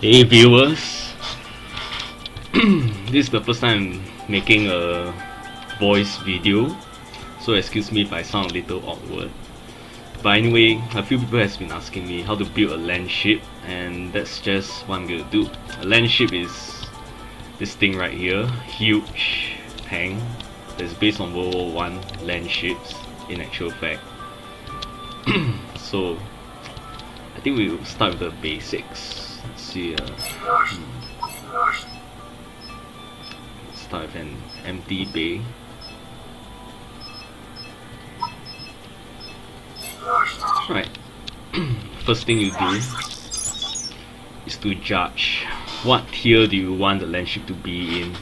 Hey viewers, this is the first time I'm making a voice video, so excuse me if I sound a little awkward. But anyway, a few people has been asking me how to build a landship, and that's just what I'm gonna do. A landship is this thing right here, huge tank that's based on World War I landships in actual fact. So I think we'll start with the basics. Let's see. Let's start with an empty bay. Right. First thing you do is to judge what tier do you want the landship to be in.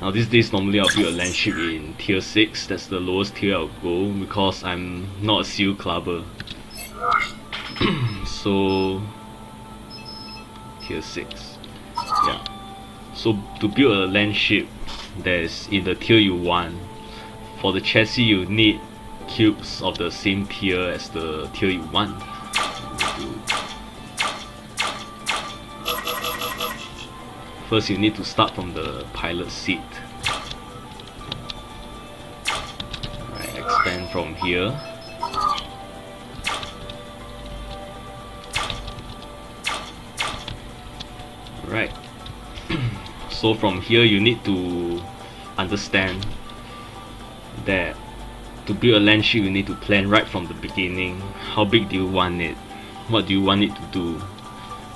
Now these days normally I'll build a landship in tier 6, that's the lowest tier I'll go because I'm not a seal clubber. So tier 6. Yeah. So to build a landship that's in the tier you want, for the chassis you need cubes of the same tier as the tier you want. First you need to start from the pilot seat. Right, expand from here. Right. So from here you need to understand that to build a landship you need to plan right from the beginning. How big do you want it? What do you want it to do?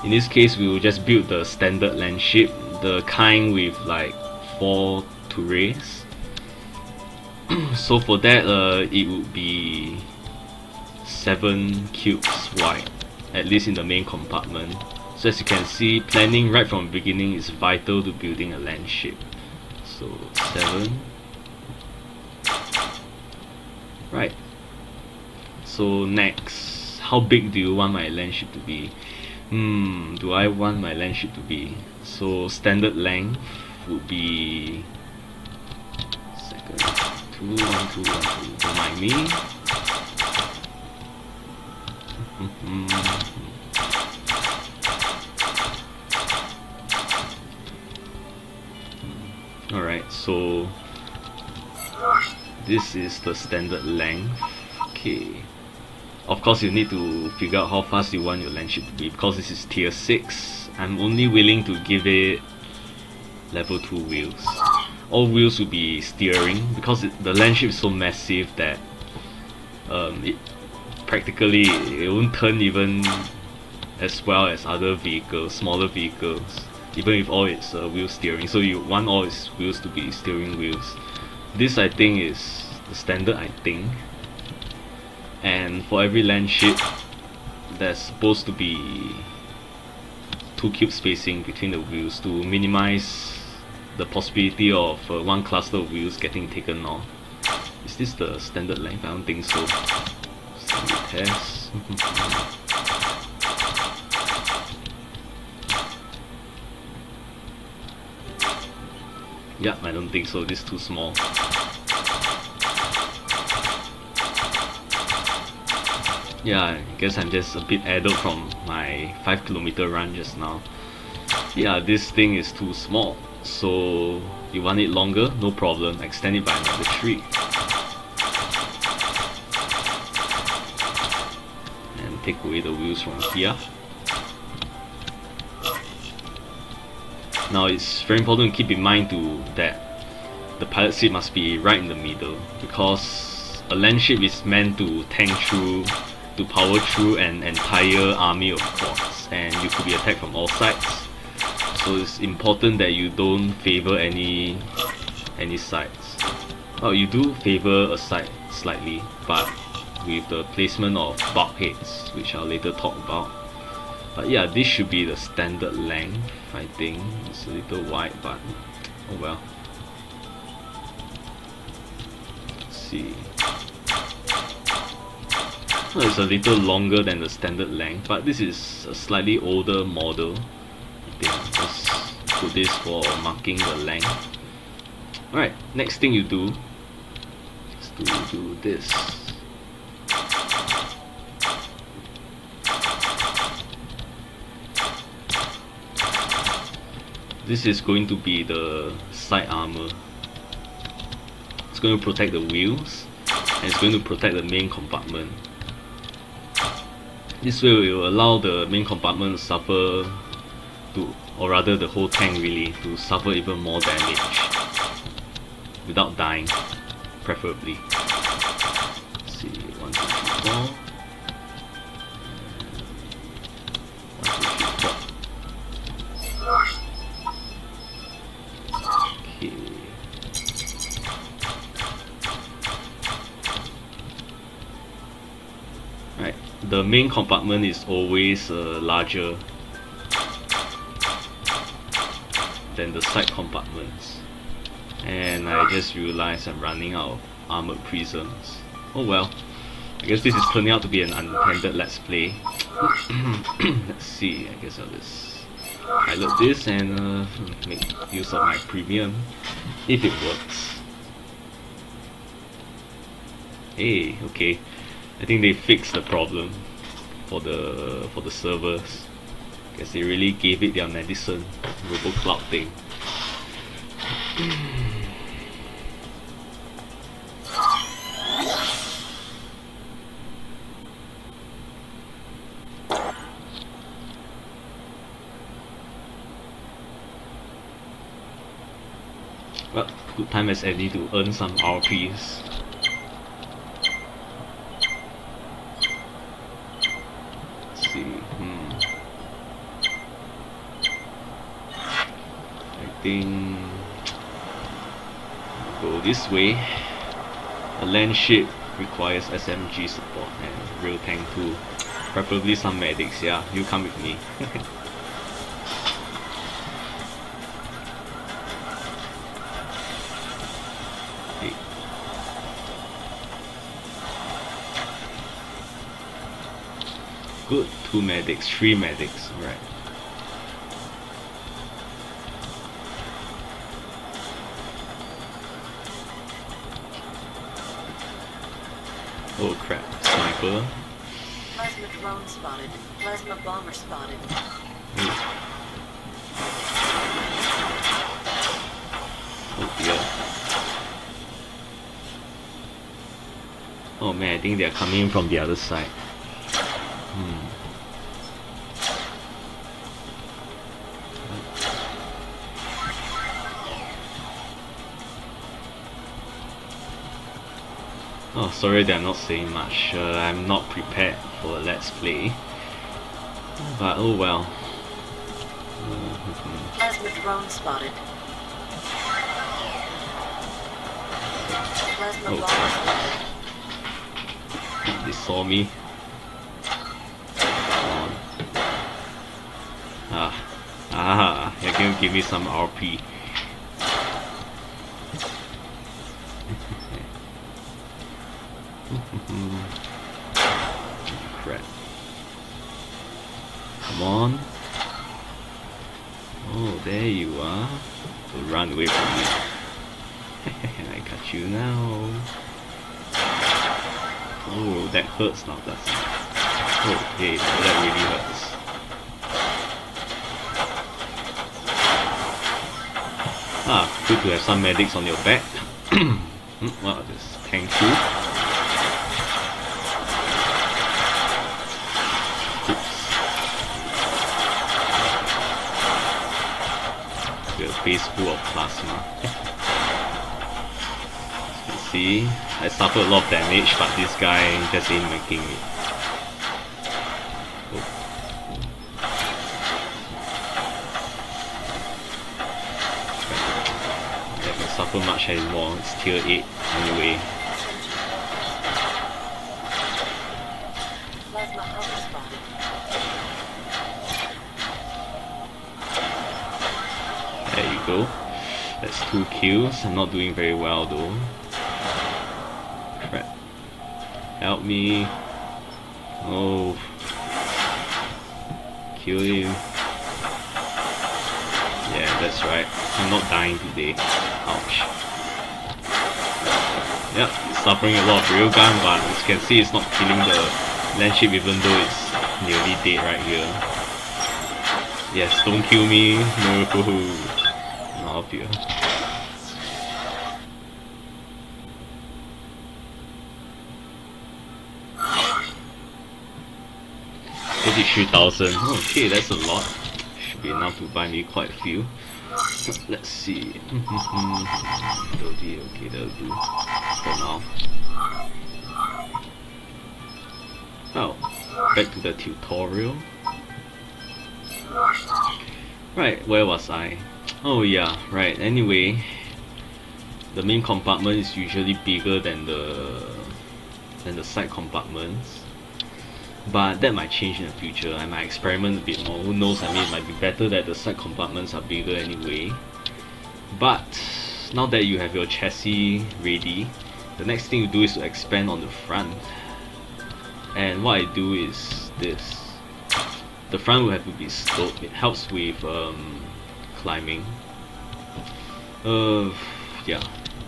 In this case we will just build the standard landship, the kind with like 4 turrets. So for that it would be 7 cubes wide, at least in the main compartment. So as you can see, planning right from the beginning is vital to building a landship. So 7. Right. So next, how big do you want my landship to be? Do I want my landship to be? So standard length would be 2, 1, 2, 1, 2. Don't mind me. Alright, so this is the standard length. Okay. Of course you need to figure out how fast you want your landship to be, because this is tier 6. I'm only willing to give it level 2 wheels. All wheels will be steering because the landship is so massive that it practically it won't turn even as well as other vehicles, smaller vehicles, even with all its wheel steering. So you want all its wheels to be steering wheels. This I think is the standard, I think. And for every landship there's supposed to be 2 cube spacing between the wheels to minimize the possibility of one cluster of wheels getting taken off. Is this the standard length? I don't think so. Test. Yeah, I don't think so. This is too small. Yeah, I guess I'm just a bit addled from my 5-kilometer run just now. Yeah, this thing is too small. So you want it longer? No problem. Extend it by another 3. And take away the wheels from here. Now it's very important to keep in mind that the pilot seat must be right in the middle, because a landship is meant to tank through, to power through an entire army of quads, and you could be attacked from all sides. So it's important that you don't favor any sides. Oh, you do favor a side slightly, but with the placement of bulkheads, which I'll later talk about. But yeah, this should be the standard length, I think. It's a little wide, but oh well. Let's see. Well, it's a little longer than the standard length, but this is a slightly older model. I think let's put this for marking the length. Alright, next thing you do is to do this. This is going to be the side armor. It's going to protect the wheels, and it's going to protect the main compartment. This way it will allow the main compartment to suffer, or rather the whole tank really, to suffer even more damage without dying, preferably. Let's see, 1, 2, 3, 4. 1, 2, 3, 4. Okay. Right, the main compartment is always larger than the side compartments, and I just realized I'm running out of armored prisms. Oh well, I guess this is turning out to be an unintended let's play. Let's see, I guess I'll just highlight this and make use of my premium if it works. Hey, okay, I think they fixed the problem for the servers. Guess they really gave it their medicine, Robocraft thing. Well, good time as any to earn some RPs. Let's see. I think go this way. A Landship requires SMG support and real tank too. Preferably some medics, yeah, you come with me. Okay. Good, 2 medics, 3 medics, alright. Oh crap, sniper. Plasma drone spotted. Plasma bomber spotted. Oh dear. Oh man, I think they're coming from the other side. Oh, sorry that I'm not saying much. I'm not prepared for a let's play. But oh well. Plasma drone spotted. Plasma bomber spotted. They saw me. Come on. You're gonna give me some RP. Crap. Come on. Oh, there you are. Don't run away from me. I got you now. Oh, that hurts now, doesn't it? Oh, hey, that really hurts. Good to have some medics on your back. Wow, this tank too. Got a base full of plasma. As you can see, I suffered a lot of damage, but this guy just ain't making it. Suffer much anymore, it's tier 8 anyway. There you go. That's 2 kills. I'm not doing very well though. Crap. Help me. Oh. Kill him. Yeah, that's right. I'm not dying today. Ouch. Yep, it's suffering a lot of railgun, but as you can see it's not killing the Landship even though it's nearly dead right here. Yes, don't kill me. No. of here. $83,000. Okay, that's a lot. Should be enough to buy me quite a few. Let's see. 30, okay, that'll do for now. Oh, back to the tutorial. Right, where was I? Oh yeah, right. Anyway, the main compartment is usually bigger than the side compartments. But that might change in the future. I might experiment a bit more. Who knows? I mean, it might be better that the side compartments are bigger anyway. But now that you have your chassis ready, the next thing you do is to expand on the front. And what I do is this. The front will have to be sloped. It helps with climbing. Yeah,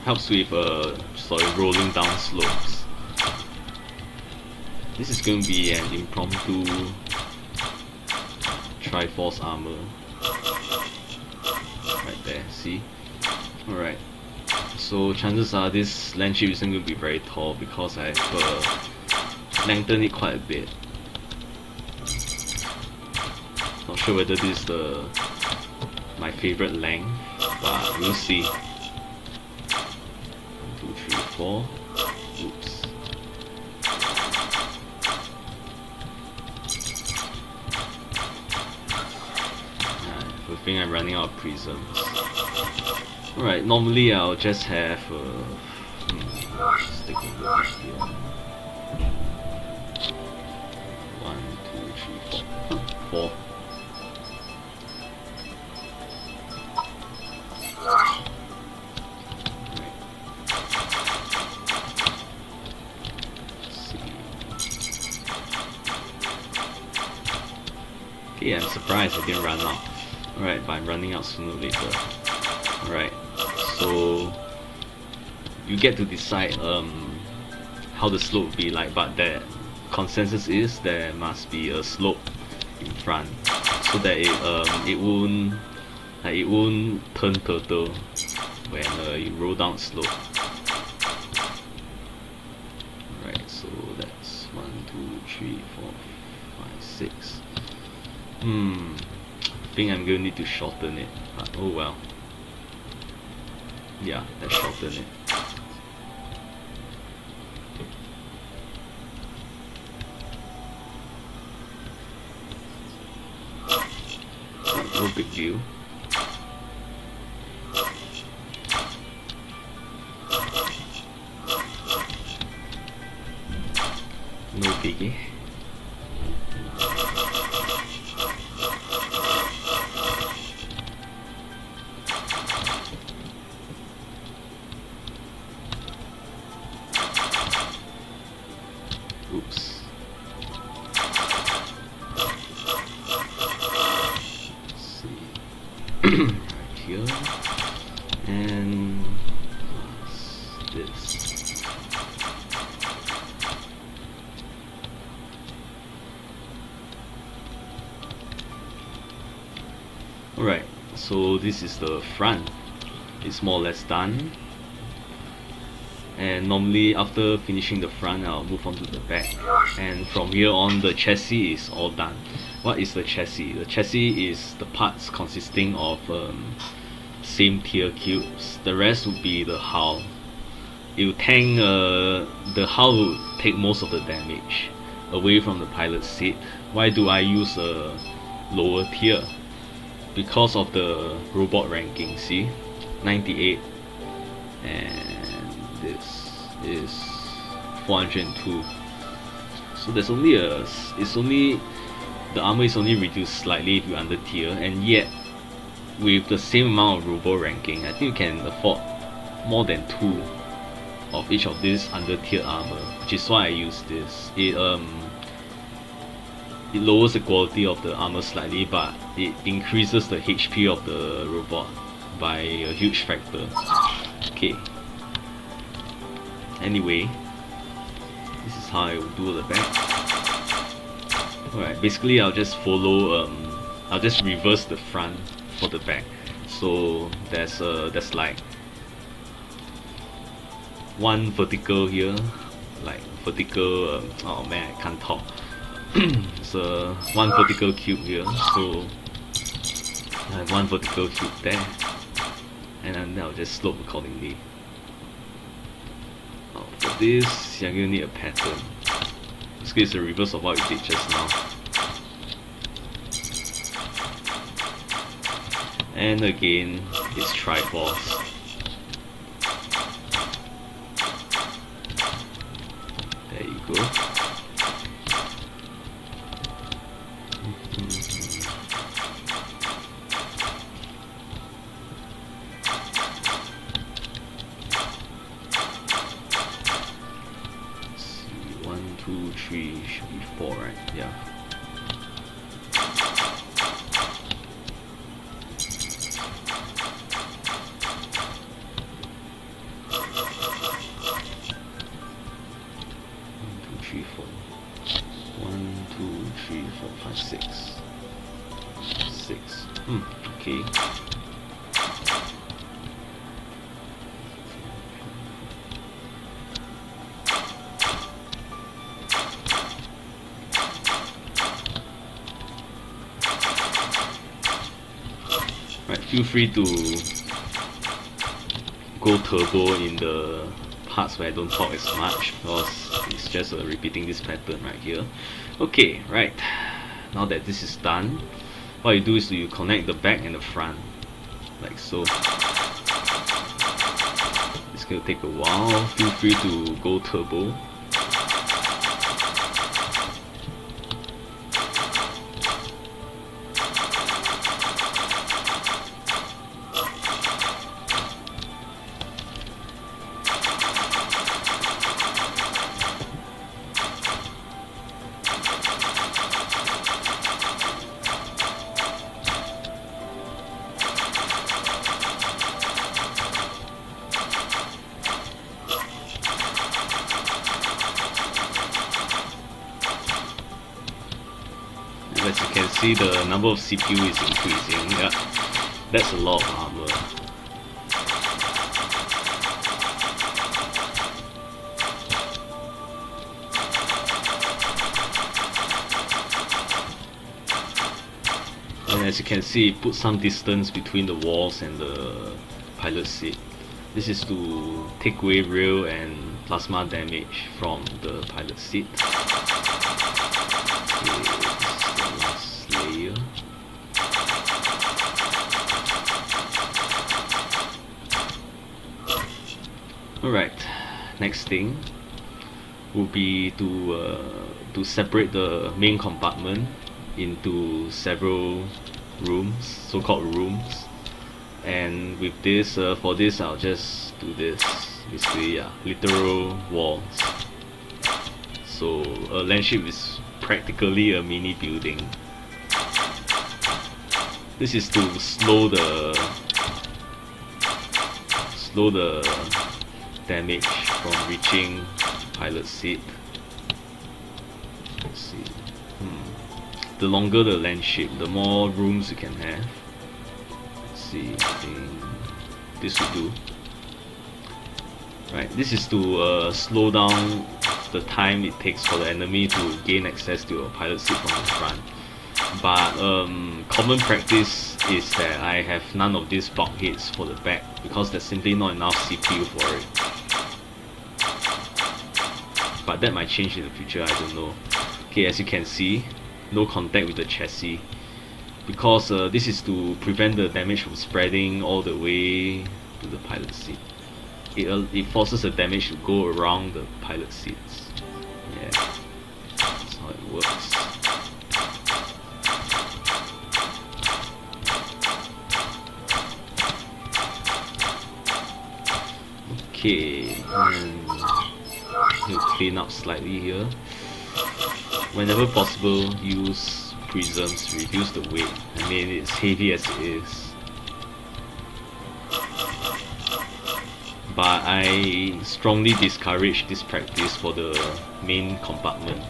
helps with rolling down slopes. This is going to be an impromptu Triforce armor. Right there, see? Alright. So chances are this Landship isn't going to be very tall because I've lengthened it quite a bit. Not sure whether this is my favorite length, but we'll see. 1, 2, 3, 4. Oops. I think I'm running out of prisms. Alright, normally I'll just have let's take a look here. 1, 2, 3, 4. 4. Okay, I'm surprised I didn't run out. Alright, but I'm running out sooner or later. Alright, so you get to decide how the slope will be like, but the consensus is there must be a slope in front so that it won't turn turtle when you roll down slope. Alright, so that's 1, 2, 3, 4, 5, 6. I think I'm going to need to shorten it, but oh well. Yeah, let's shorten it. No big deal. No biggie. Oops. Let's see. Right here. And what's this? Alright, so this is the front. It's more or less done. And normally after finishing the front, I'll move on to the back. And from here on, the chassis is all done. What is the chassis? The chassis is the parts consisting of same tier cubes. The rest would be the hull. It will tank, the hull will take most of the damage away from the pilot seat. Why do I use a lower tier? Because of the robot ranking, see? 98. And this is 402. So there's only the armor is only reduced slightly if you're under tier, and yet with the same amount of robo ranking, I think you can afford more than 2 of each of these under tier armor, which is why I use this. It lowers the quality of the armor slightly, but it increases the HP of the robot by a huge factor. Okay. Anyway, this is how I will do the back. Alright, basically I'll just follow, I'll just reverse the front for the back. So there's like one vertical here, like vertical. Oh man, I can't talk. So one vertical cube here. So I have one vertical cube there, and then I'll just slope accordingly. For this, you're gonna need a pattern. Basically, it's the reverse of what we did just now. And again, it's triforce. There you go. Let's see, 1, 2, 3 should be 4, right? Yeah. Okay. Right, feel free to go turbo in the parts where I don't talk as much, because it's just repeating this pattern right here. Okay, right. Now that this is done, what you do is you connect the back and the front, like so. It's gonna take a while. Feel free to go turbo. As you can see, the number of CPU is increasing. Yeah, that's a lot of armor. And as you can see, it puts some distance between the walls and the pilot seat. This is to take away rail and plasma damage from the pilot seat. Alright, next thing will be to separate the main compartment into several rooms, so-called rooms. And with this, for this, I'll just do this. Basically, yeah, literal walls. So a Landship is practically a mini building. This is to slow the damage from reaching pilot seat. Let's see. The longer the Landship, the more rooms you can have. Let's see, I think this will do. Right, this is to slow down the time it takes for the enemy to gain access to a pilot seat from the front. But common practice is that I have none of these bulkheads for the back because there's simply not enough CPU for it. But that might change in the future, I don't know. Okay, as you can see, no contact with the chassis, because this is to prevent the damage from spreading all the way to the pilot seat. It forces the damage to go around the pilot seats. Yeah, that's how it works. Okay, you clean up slightly here. Whenever possible, use prisms to reduce the weight. I mean, it's heavy as it is. But I strongly discourage this practice for the main compartment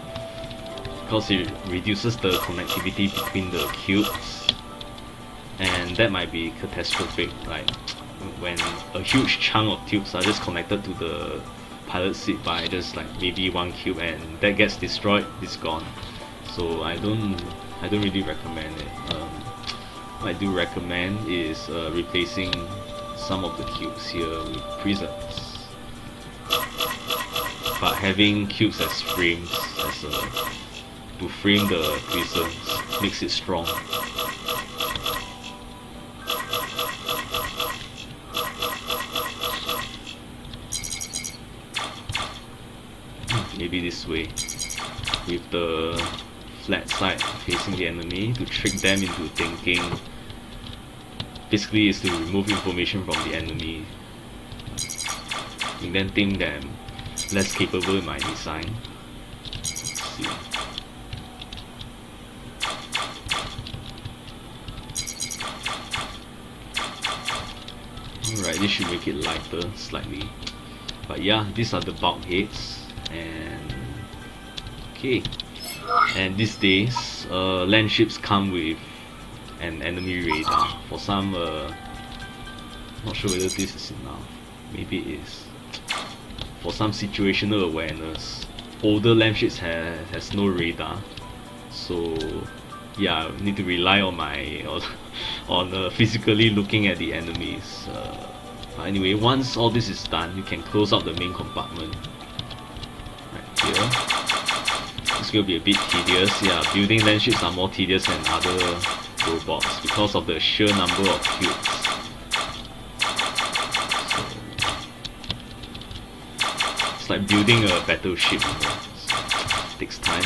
because it reduces the connectivity between the cubes. and that might be catastrophic. Like when a huge chunk of tubes are just connected to the pilot seat by just like maybe one cube, and that gets destroyed, it's gone. So I don't really recommend it. What I do recommend is replacing some of the cubes here with prisms, but having cubes as frames, to frame the prisms, makes it strong. Maybe this way, with the flat side facing the enemy, to trick them into thinking. Basically, is to remove information from the enemy, and then think them less capable in my design. Let's see. Alright, this should make it lighter slightly. But yeah, these are the bulkheads, and okay. And these days, landships come with an enemy radar. For some, not sure whether this is enough. Maybe it is. For some situational awareness, older landships has no radar. So yeah, I need to rely on my on physically looking at the enemies. But anyway, once all this is done, you can close out the main compartment. Right here. It's going to be a bit tedious. Yeah, building landships are more tedious than other robots because of the sheer number of cubes. So, it's like building a battleship. It takes time.